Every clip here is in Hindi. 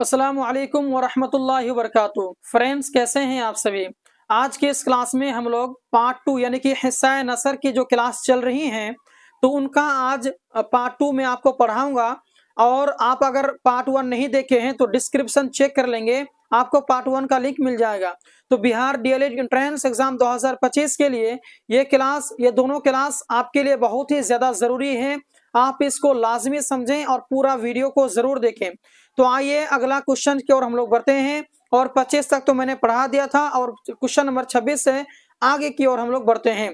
अस्सलामु अलैकुम वरहमतुल्लाहि वबरकातुहू। फ्रेंड्स, कैसे हैं आप सभी। आज के इस क्लास में हम लोग पार्ट 2 यानी कि हिस्सा नसर की जो क्लास चल रही हैं तो उनका आज पार्ट 2 में आपको पढ़ाऊंगा। और आप अगर पार्ट 1 नहीं देखे हैं तो डिस्क्रिप्शन चेक कर लेंगे, आपको पार्ट 1 का लिंक मिल जाएगा। तो बिहार डीएलएड एंट्रेंस एग्जाम 2025 के लिए ये दोनों क्लास आपके लिए बहुत ही ज्यादा जरूरी है। आप इसको लाजमी समझें और पूरा वीडियो को जरूर देखें। तो आइए अगला क्वेश्चन की ओर हम लोग बढ़ते हैं। और 25 तक तो मैंने पढ़ा दिया था और क्वेश्चन नंबर 26 से आगे की ओर हम लोग बढ़ते हैं।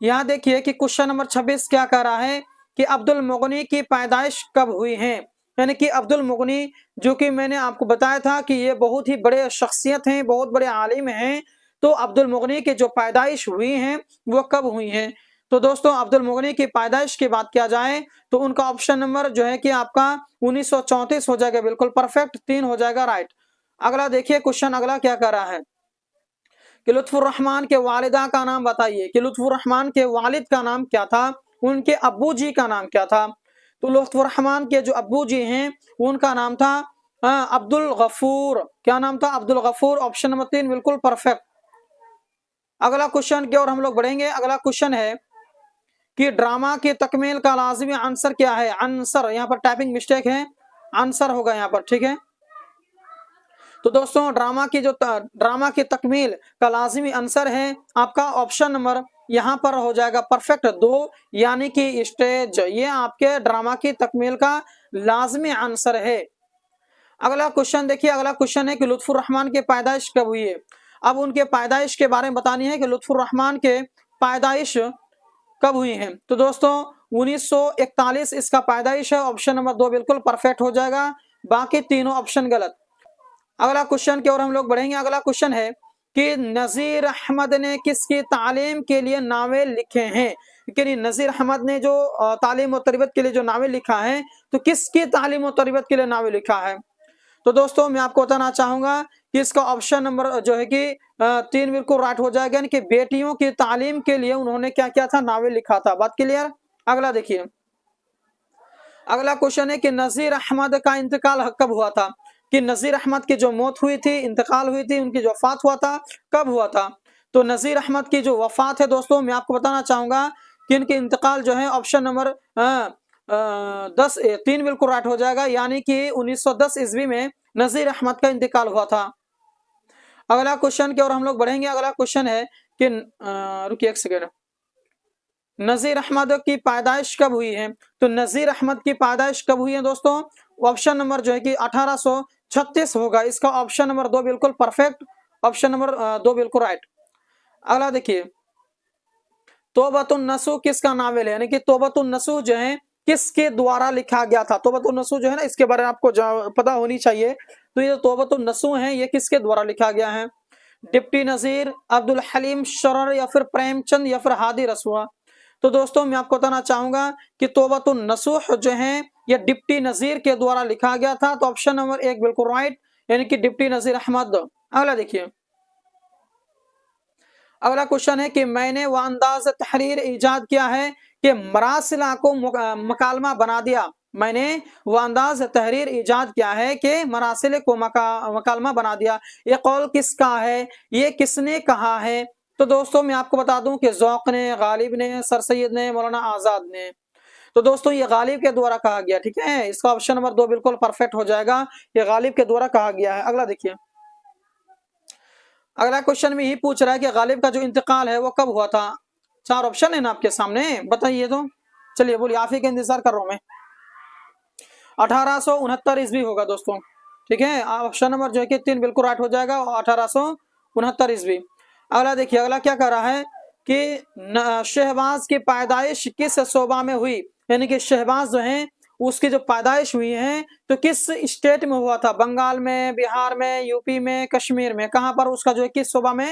यहाँ देखिए कि क्वेश्चन नंबर 26 क्या कह रहा है कि अब्दुल मुगनी की पैदाइश कब हुई है। यानी कि अब्दुल मुगनी, जो कि मैंने आपको बताया था कि ये बहुत ही बड़े शख्सियत हैं, बहुत बड़े आलिम हैं। तो अब्दुल मुगनी की जो पैदाइश हुई है वो कब हुई है। तो दोस्तों, अब्दुल मुगनी की पैदाइश की बात किया जाए तो उनका ऑप्शन नंबर जो है कि आपका 1934 हो जाएगा, बिल्कुल परफेक्ट, 3 हो जाएगा राइट। अगला देखिए क्वेश्चन अगला क्या कर रहा है कि लुत्फुर रहमान के वालिदा का नाम बताइए कि लुत्फुर रहमान के वालिद का नाम क्या था, उनके अब्बू जी का नाम क्या था। तो लुत्फुर रहमान के जो अब्बू जी हैं उनका नाम था अब्दुल गफूर। क्या नाम था? अब्दुल गफूर। ऑप्शन नंबर 3 बिल्कुल परफेक्ट। अगला क्वेश्चन की ओर हम लोग बढ़ेंगे। अगला क्वेश्चन है कि ड्रामा के तकमील का लाजिमी आंसर क्या है। आंसर यहाँ पर टाइपिंग मिस्टेक है, आंसर होगा यहाँ पर, ठीक है। तो दोस्तों, ड्रामा की तकमील का लाजिमी आंसर है आपका ऑप्शन नंबर यहाँ पर हो जाएगा परफेक्ट 2, यानी कि स्टेज। ये आपके ड्रामा की तकमील का लाजिमी आंसर है। अगला क्वेश्चन देखिए। अगला क्वेश्चन है कि लुत्फुर रहमान की पैदाइश कब हुई है। अब उनके पैदाइश के बारे में बतानी है कि लुत्फुर रहमान के पैदाइश कब हुई है। तो दोस्तों 1941 इसका पैदाइश है। ऑप्शन नंबर 2 बिल्कुल परफेक्ट हो जाएगा, बाकी तीनों ऑप्शन गलत। अगला क्वेश्चन की ओर हम लोग बढ़ेंगे। अगला क्वेश्चन है कि नजीर अहमद ने किसकी तालीम के लिए नावल लिखे हैं। कि नजीर अहमद ने जो तालीम और तरबियत के लिए जो नावल लिखा है तो किसकी तालीम और तरबियत के लिए नावल लिखा है। तो दोस्तों, मैं आपको बताना चाहूंगा कि इसका ऑप्शन नंबर जो है कि 3 बिल्कुल राइट हो जाएगा, यानी कि बेटियों की तालीम के लिए उन्होंने क्या किया था, नावल लिखा था। बात क्लियर। अगला देखिए। अगला क्वेश्चन है कि नजीर अहमद का इंतकाल कब हुआ था। कि नजीर अहमद की जो मौत हुई थी, इंतकाल हुई थी, उनकी जो वफात हुआ था, कब हुआ था। तो नजीर अहमद की जो वफात है दोस्तों, मैं आपको बताना चाहूंगा कि इनकी इंतकाल जो है ऑप्शन नंबर 3 बिल्कुल राइट हो जाएगा, यानी कि 1910 ईस्वी में नजीर अहमद का इंतकाल हुआ था। अगला क्वेश्चन की ओर हम लोग बढ़ेंगे। अगला क्वेश्चन है कि रुकिए एक सेकेंड, नजीर अहमद की पैदाइश कब हुई है। तो नजीर अहमद की पैदाइश कब हुई है दोस्तों, ऑप्शन नंबर जो है कि 1836 होगा। इसका ऑप्शन नंबर 2 बिल्कुल परफेक्ट, ऑप्शन नंबर 2 बिल्कुल राइट। अगला देखिए, तौबतुन नसूह किसका नावल है, यानी कि तौबतुन नसूह जो है किसके द्वारा लिखा गया था। तौबतुन नसूह जो है ना, इसके बारे में आपको पता होनी चाहिए। तो ये तौबतुन नसूह है, ये किसके द्वारा लिखा गया है। डिप्टी नजीर, अब्दुल हलीम शरर, या फिर प्रेमचंद, या फिर हादी रसूआ। तो दोस्तों, मैं आपको बताना चाहूंगा कि तौबतुन नसूह जो है ये डिप्टी नजीर के द्वारा लिखा गया था। तो ऑप्शन नंबर 1 बिल्कुल राइट, यानी कि डिप्टी नजीर अहमद। अगला देखिए। अगला क्वेश्चन है कि मैंने वह अंदाज तहरीर इजाद किया है कि मरासिला को मकालमा बना दिया। मैंने वह अंदाज तहरीर इजाद किया है कि मरासिल को मकालमा बना दिया। ये कौल किसका है, ये किसने कहा है। तो दोस्तों, मैं आपको बता दूं कि ज़ौक़ ने, गालिब ने, सर सैयद ने, मौलाना आज़ाद ने। तो दोस्तों, ये गालिब के द्वारा कहा गया, ठीक है। इसका ऑप्शन नंबर 2 बिल्कुल परफेक्ट हो जाएगा, ये गालिब के द्वारा कहा गया है। अगला देखिए। अगला क्वेश्चन में ही पूछ रहा है कि गालिब का जो इंतकाल है वो कब हुआ था। 4 ऑप्शन है ना आपके सामने, बताइए तो। चलिए बोलिए, आप ही का इंतजार कर रहा हूं मैं। 1869 ईस्वी होगा दोस्तों, ठीक है। ऑप्शन नंबर जो है कि 3 बिल्कुल राइट हो जाएगा, 1869 ईस्वी। अगला देखिए। अगला क्या कह रहा है कि शहबाज की पैदाइश किस शोबा में हुई। यानी कि शहबाज जो है उसकी जो पैदाइश हुई है तो किस स्टेट में हुआ था। बंगाल में, बिहार में, यूपी में, कश्मीर में, कहां पर उसका जो है किस शोबा में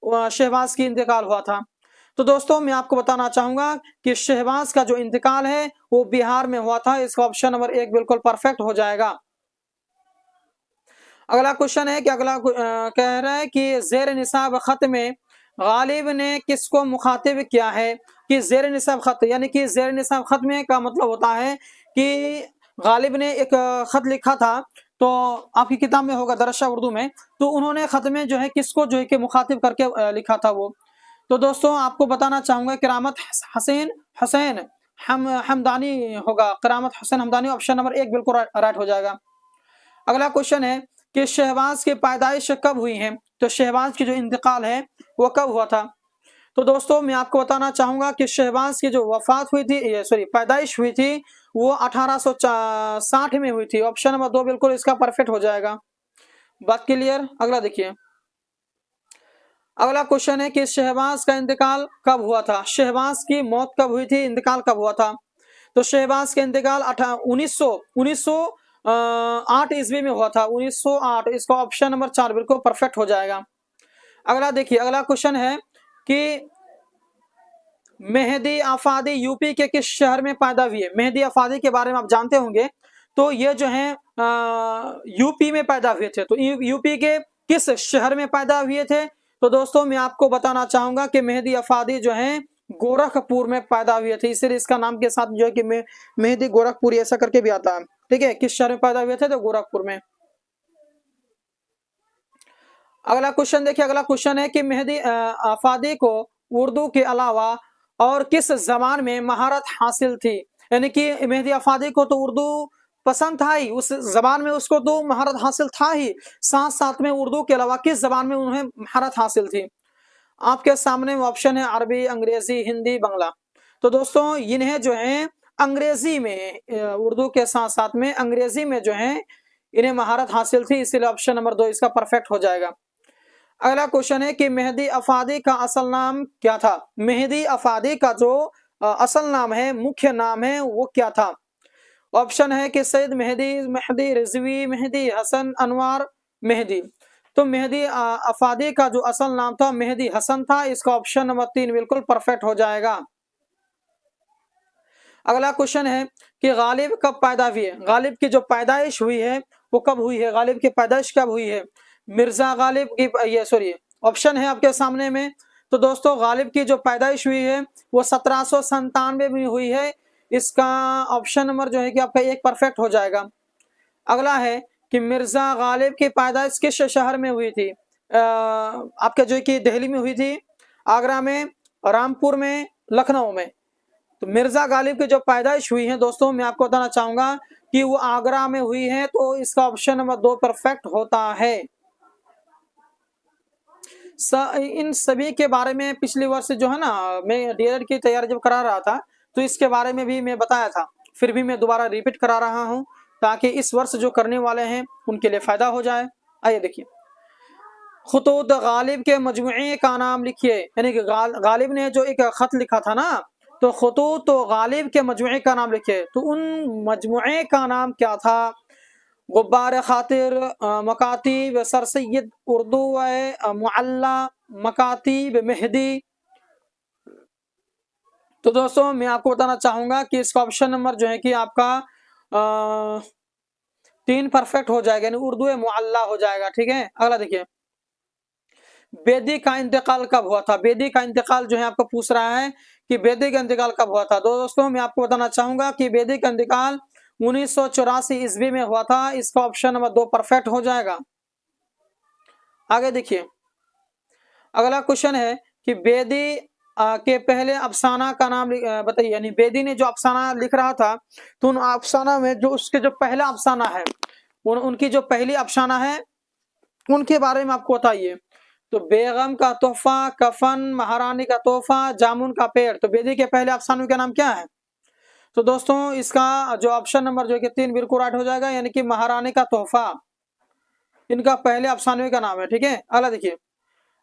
शहबाज की इंतकाल हुआ था। तो दोस्तों, मैं आपको बताना चाहूंगा कि शहबाज का जो इंतकाल है वो बिहार में हुआ था। इसका ऑप्शन नंबर 1 बिल्कुल परफेक्ट हो जाएगा। अगला क्वेश्चन है कि कह रहा है कि जेर निसाब खत में गालिब ने किसको मुखातिब किया है। कि जेर निसाब खत, यानी कि जेर निसाब खत में का मतलब होता है कि गालिब ने एक खत लिखा था तो आपकी किताब में होगा दरसा उर्दू में, तो उन्होंने खत में जो है किसको जो है कि मुखातिब करके लिखा था वो। तो दोस्तों आपको बताना चाहूंगा करामत हसैन हुसैन हमदानी होगा, करामत हुसैन हमदानी, ऑप्शन नंबर 1 बिल्कुल राइट हो जाएगा। अगला क्वेश्चन है कि शहबाज की पैदाइश कब हुई है, तो शहबाज की जो इंतकाल है वो कब हुआ था। तो दोस्तों मैं आपको बताना चाहूंगा कि शहबाज की जो वफात हुई थी, सॉरी पैदाइश हुई थी, वो 1860 में हुई थी। ऑप्शन नंबर 2 बिल्कुल इसका परफेक्ट हो जाएगा। बात क्लियर। अगला देखिए, अगला क्वेश्चन है कि शहबाज का इंतकाल कब हुआ था, शहबाज की मौत कब हुई थी, इंतकाल कब हुआ था। तो शहबाज का इंतकाल 1908 ईस्वी में हुआ था, 1908। इसका ऑप्शन नंबर 4 बिल्कुल परफेक्ट हो जाएगा। अगला देखिए, अगला क्वेश्चन है कि मेहदी आफादी यूपी के किस शहर में पैदा हुई है। मेहदी आफादी के बारे में आप जानते होंगे, तो ये जो है यूपी में पैदा हुए थे। तो यूपी के किस शहर में पैदा हुए थे। तो दोस्तों मैं आपको बताना चाहूंगा कि मेहदी आफादी जो है गोरखपुर में पैदा हुए थे, इसलिए इसका नाम के साथ जो है कि मेहदी गोरखपुरी ऐसा करके भी आता है। ठीक है, किस शहर में पैदा हुए थे, तो गोरखपुर में। अगला क्वेश्चन देखिए, अगला क्वेश्चन है कि मेहदी आफादी को उर्दू के अलावा और किस जबान में महारत हासिल थी। यानी कि मेहदी आफादी को तो उर्दू पसंद था ही, उस जबान में उसको तो महारत हासिल था ही, साथ साथ में उर्दू के अलावा किस जबान में उन्हें महारत हासिल थी। आपके सामने ऑप्शन है अरबी, अंग्रेजी, हिंदी, बांग्ला। तो दोस्तों इन्हें जो है अंग्रेजी में, उर्दू के साथ साथ में अंग्रेजी में जो है इन्हें महारत हासिल थी, इसीलिए ऑप्शन नंबर 2 इसका परफेक्ट हो जाएगा। अगला क्वेश्चन है कि मेहदी अफादी का असल नाम क्या था। मेहदी अफादी का जो असल नाम है, मुख्य नाम है, वो क्या था। ऑप्शन है कि सैयद मेहदी, मेहदी रिजवी, मेहदी हसन अनवार, मेहदी। तो मेहदी अफादी का जो असल नाम था मेहदी हसन था, इसका ऑप्शन नंबर 3 बिल्कुल परफेक्ट हो जाएगा। अगला क्वेश्चन है कि गालिब कब पैदा हुई है। गालिब की जो पैदाइश हुई है वो कब हुई है, गालिब की पैदाइश कब हुई है। मिर्जा गालिब की, ये सॉरी ऑप्शन है आपके सामने में। तो दोस्तों गालिब की जो पैदाइश हुई है वो 1797 में हुई है, इसका ऑप्शन नंबर जो है कि आपका 1 परफेक्ट हो जाएगा। अगला है कि मिर्जा गालिब की पैदाइश किस शहर में हुई थी। आपके जो कि दिल्ली में हुई थी, आगरा में, रामपुर में, लखनऊ में। तो मिर्जा गालिब की जो पैदाइश हुई है दोस्तों मैं आपको बताना चाहूंगा कि वो आगरा में हुई है, तो इसका ऑप्शन नंबर 2 परफेक्ट होता है। इन सभी के बारे में पिछले वर्ष जो है ना, मैं डीएलएड की तैयारी जब करा रहा था तो इसके बारे में भी मैं बताया था, फिर भी मैं दोबारा रिपीट करा रहा हूं ताकि इस वर्ष जो करने वाले हैं उनके लिए फायदा हो जाए। आइए देखिए, खुतूत गालिब के मजमुए का नाम लिखिए। यानी कि गालिब ने जो एक खत लिखा था ना, तो खुतूत तो गालिब के मजमुए का नाम लिखिए। तो उन मजमुए का नाम क्या था। गुब्बार खातिर, मकातीब सर सैयद उर्दू मुअल्ला, मकातीब मेहदी। तो दोस्तों मैं आपको बताना चाहूंगा कि इसका ऑप्शन नंबर जो है कि आपका 3 परफेक्ट हो जाएगा, यानी उर्दू मुअल्ला हो जाएगा। ठीक है, अगला देखिए, बेदी का इंतकाल कब हुआ था। बेदी का इंतकाल जो है आपको पूछ रहा है कि बेदी का इंतकाल कब हुआ था। दोस्तों मैं आपको बताना चाहूंगा कि बेदी का इंतकाल 1984 ईस्वी में हुआ था, इसका ऑप्शन नंबर 2 परफेक्ट हो जाएगा। आगे देखिए, अगला क्वेश्चन है कि बेदी के पहले अफसाना का नाम बताइए। यानी बेदी ने जो अफसाना लिख रहा था तो उन अफसाना में जो उसके जो पहला अफसाना है, उनकी जो पहली अफसाना है उनके बारे में आपको बताइए। तो बेगम का तोहफा, कफन, महारानी का तोहफा, जामुन का पेड़। तो बेदी के पहले अफसानों का नाम क्या है। तो दोस्तों इसका जो ऑप्शन नंबर जो है कि 3 बिल्कुल राइट हो जाएगा, यानी कि महारानी का तोहफा इनका पहले अफसानों का नाम है। ठीक है, अगला देखिए,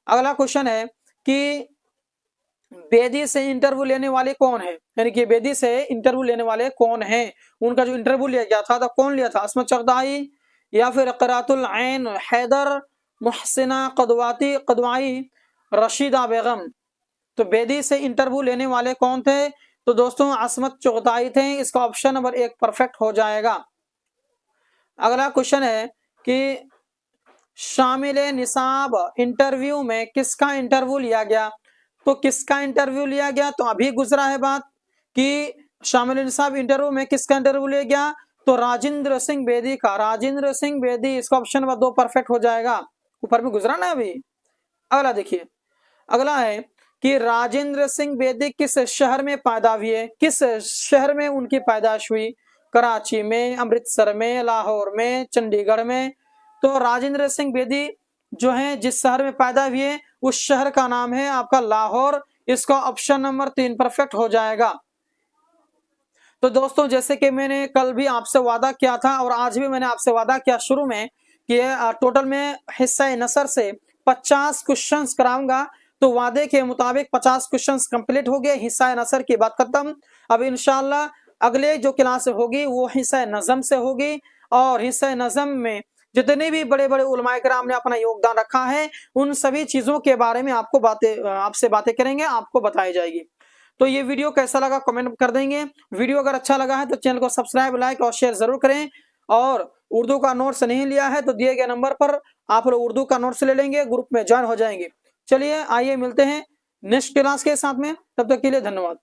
अगला क्वेश्चन है कि बेदी से इंटरव्यू लेने वाले कौन है। यानी कि बेदी से इंटरव्यू लेने वाले कौन है, उनका जो इंटरव्यू लिया गया था तो कौन लिया था। असमत चगदाई या फिर क़रातुल ऐन हैदर, मुहसिना कदवाई, रशीदा बेगम। तो बेदी से इंटरव्यू लेने वाले कौन थे। तो दोस्तों असमत चगदाई थे, इसका ऑप्शन नंबर 1 परफेक्ट हो जाएगा। अगला क्वेश्चन है कि शामिल निसाब इंटरव्यू में किसका इंटरव्यू लिया गया। तो किसका इंटरव्यू लिया गया, तो अभी गुजरा है बात कि शामिल निसाब इंटरव्यू में किसका इंटरव्यू लिया गया। तो राजेंद्र सिंह बेदी का, राजेंद्र सिंह बेदी, इसका ऑप्शन नंबर 2 परफेक्ट हो जाएगा। ऊपर में गुजरा ना अभी। अगला देखिए, अगला है कि राजेंद्र सिंह बेदी किस शहर में पैदा हुए, किस शहर में उनकी पैदाइश हुई? कराची में, अमृतसर में, लाहौर में, चंडीगढ़ में। तो राजेंद्र सिंह बेदी जो है जिस शहर में पैदा हुए उस शहर का नाम है आपका लाहौर। इसका ऑप्शन नंबर 3 परफेक्ट हो जाएगा। तो दोस्तों जैसे कि मैंने कल भी आपसे वादा किया था और आज भी मैंने आपसे वादा किया शुरू में कि टोटल में हिस्सा नसर से 50 क्वेश्चंस कराऊंगा। तो वादे के मुताबिक 50 क्वेश्चंस कंप्लीट हो गए, हिस्सा नसर की बात खत्म। अब इंशाल्लाह अगले जो क्लास होगी वो हिस्सा नज़म से होगी और हिस्सा नज़म में जितने भी बड़े बड़े उलमाए किराम ने अपना योगदान रखा है उन सभी चीजों के बारे में आपसे बातें करेंगे, आपको बताई जाएगी। तो ये वीडियो कैसा लगा कमेंट कर देंगे। वीडियो अगर अच्छा लगा है तो चैनल को सब्सक्राइब, लाइक और शेयर जरूर करें। और उर्दू का नोट्स नहीं लिया है तो दिए गए नंबर पर आप लोग उर्दू का नोट्स ले लेंगे, ग्रुप में ज्वाइन हो जाएंगे। चलिए आइए मिलते हैं नेक्स्ट क्लास के साथ में, तब तक के लिए धन्यवाद।